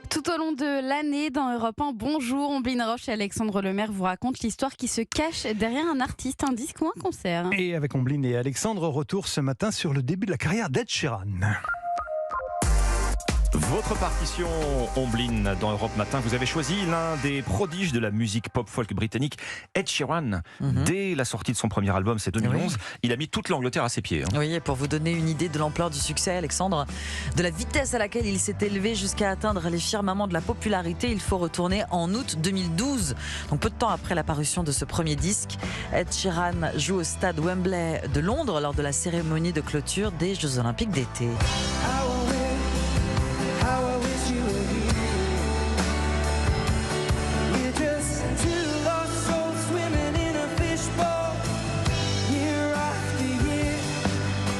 Tout au long de l'année, dans Europe 1, bonjour, Omblin Roche et Alexandre Lemaire vous racontent l'histoire qui se cache derrière un artiste, un disque ou un concert. Et avec Omblin et Alexandre, retour ce matin sur le début de la carrière d'Ed Sheeran. Votre partition, Omblin, dans Europe Matin, vous avez choisi l'un des prodiges de la musique pop-folk britannique, Ed Sheeran. Dès la sortie de son premier album, c'est 2011, il a mis toute l'Angleterre à ses pieds. Oui, et pour vous donner une idée de l'ampleur du succès, Alexandre, de la vitesse à laquelle il s'est élevé jusqu'à atteindre les firmaments de la popularité, il faut retourner en août 2012. Donc peu de temps après la parution de ce premier disque, Ed Sheeran joue au stade Wembley de Londres lors de la cérémonie de clôture des Jeux Olympiques d'été.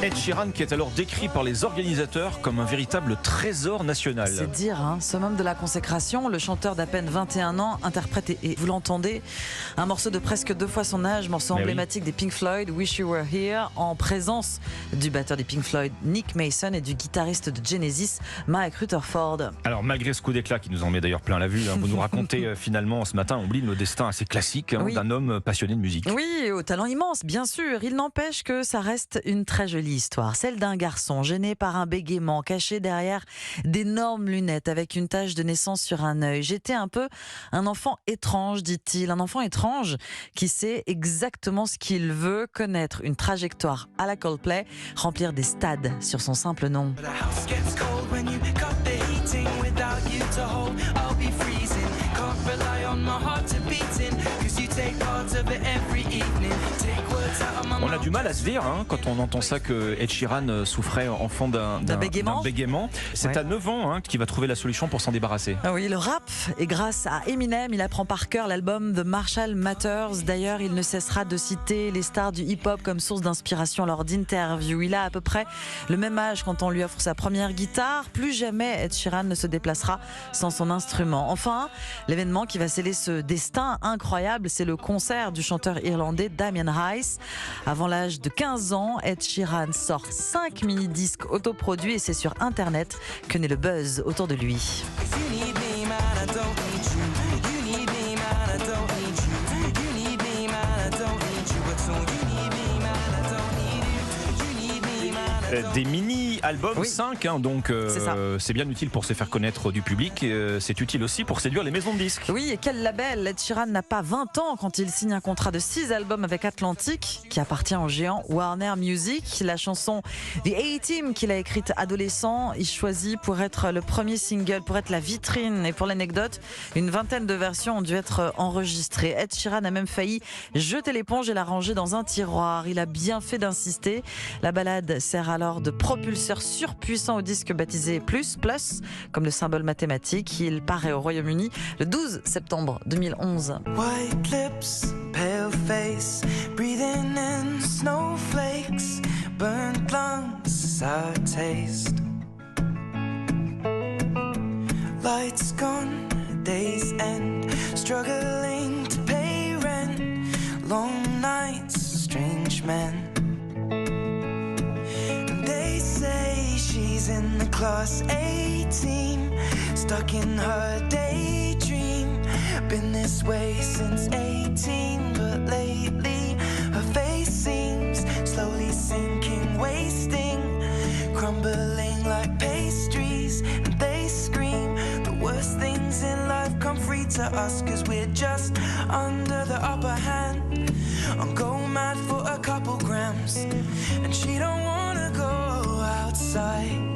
Ed Sheeran qui est alors décrit par les organisateurs comme un véritable trésor national. C'est dire, summum de la consécration, le chanteur d'à peine 21 ans interprète, et vous l'entendez, un morceau de presque 2 fois son âge, morceau emblématique des Pink Floyd, Wish You Were Here, en présence du batteur des Pink Floyd, Nick Mason, et du guitariste de Genesis, Mike Rutherford. Alors malgré ce coup d'éclat qui nous en met d'ailleurs plein la vue, vous nous racontez finalement ce matin, Omblin, le destin assez classique d'un homme passionné de musique. Oui, au talent immense, bien sûr. Il n'empêche que ça reste une très jolie histoire, celle d'un garçon gêné par un bégaiement, caché derrière d'énormes lunettes avec une tache de naissance sur un œil. J'étais un peu un enfant étrange, dit-il, un enfant étrange qui sait exactement ce qu'il veut, connaître une trajectoire à la Coldplay, remplir des stades sur son simple nom. On a du mal à se dire quand on entend ça que Ed Sheeran souffrait enfant d'un bégaiement. C'est à 9 ans qu'il va trouver la solution pour s'en débarrasser. Ah oui, le rap, et grâce à Eminem, il apprend par cœur l'album The Marshall Matters. D'ailleurs, il ne cessera de citer les stars du hip-hop comme source d'inspiration lors d'interviews. Il a à peu près le même âge quand on lui offre sa première guitare. Plus jamais Ed Sheeran ne se déplacera sans son instrument. Enfin, l'événement qui va sceller ce destin incroyable, c'est le concert du chanteur irlandais Damien Rice. Avant l'âge de 15 ans, Ed Sheeran sort 5 mini-disques autoproduits et c'est sur Internet que naît le buzz autour de lui. Des mini-albums, 5, donc c'est bien utile pour se faire connaître du public, c'est utile aussi pour séduire les maisons de disques. Oui, et quel label! Ed Sheeran n'a pas 20 ans quand il signe un contrat de 6 albums avec Atlantic, qui appartient au géant Warner Music. La chanson The A-Team qu'il a écrite adolescent, il choisit pour être le premier single, pour être la vitrine. Et pour l'anecdote, une vingtaine de versions ont dû être enregistrées. Ed Sheeran a même failli jeter l'éponge et la ranger dans un tiroir. Il a bien fait d'insister. La balade sert alors de propulseur surpuissant au disque baptisé Plus, comme le symbole mathématique. Il paraît au Royaume-Uni le 12 septembre 2011. White lips, pale face, breathing in snowflakes, burnt lungs, sour taste. Lights gone, days end, struggling to pay rent, long nights, strange men. She's in the class A team, stuck in her daydream. Been this way since 18, but lately her face seems slowly sinking, wasting, crumbling like pastries. And they scream the worst things in life come free to us, 'cause we're just under the upper hand. I'll go mad for a couple grams, and she don't wanna go outside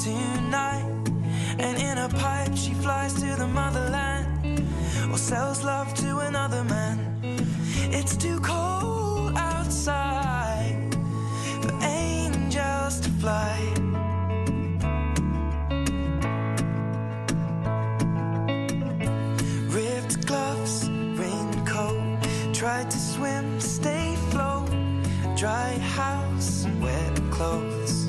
tonight. And in a pipe she flies to the motherland, or sells love to another man. It's too cold outside for angels to fly. Ripped gloves, raincoat, tried to swim, stay afloat, dry house, wet clothes.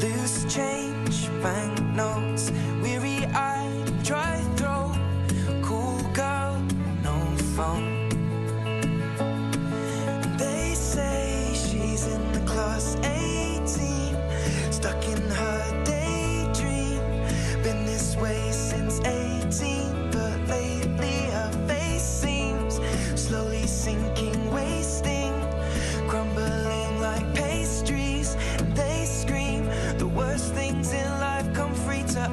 Loose change, banknotes, weary-eyed, dry throat, cool girl, no phone. They say she's in the class A team, stuck in her day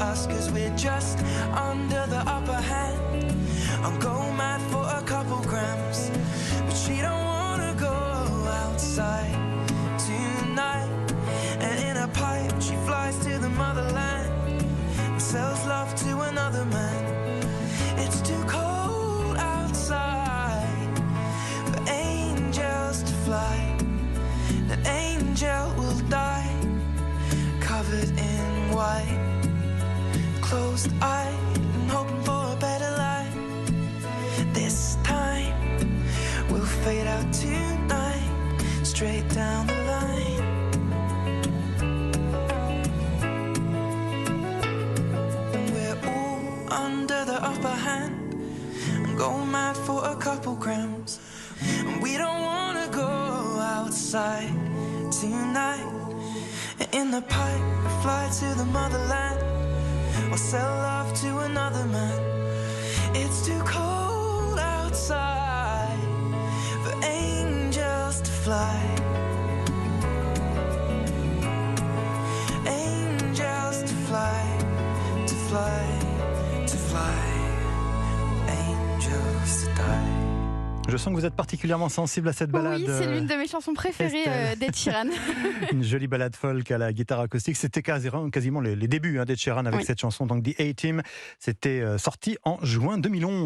us, 'cause we're just under the upper hand. I'll go mad for a couple grams, but she don't wanna go outside tonight. And in a pipe she flies to the motherland and sells love to another man. It's too cold outside for angels to fly. An angel will die covered in white, closed eyed and hoping for a better life. This time we'll fade out tonight, straight down the line. We're all under the upper hand and go mad for a couple grams, and we don't wanna go outside tonight. In the pipe, we fly to the motherland or sell love to another man. It's too cold outside for angels to fly. Angels to fly, to fly, to fly. Angels to die. Je sens que vous êtes particulièrement sensible à cette balade. Oui, c'est l'une de mes chansons préférées d'Ed Sheeran. Une jolie balade folk à la guitare acoustique. C'était quasiment les débuts d'Ed Sheeran avec cette chanson, donc The A-Team. C'était sorti en juin 2011.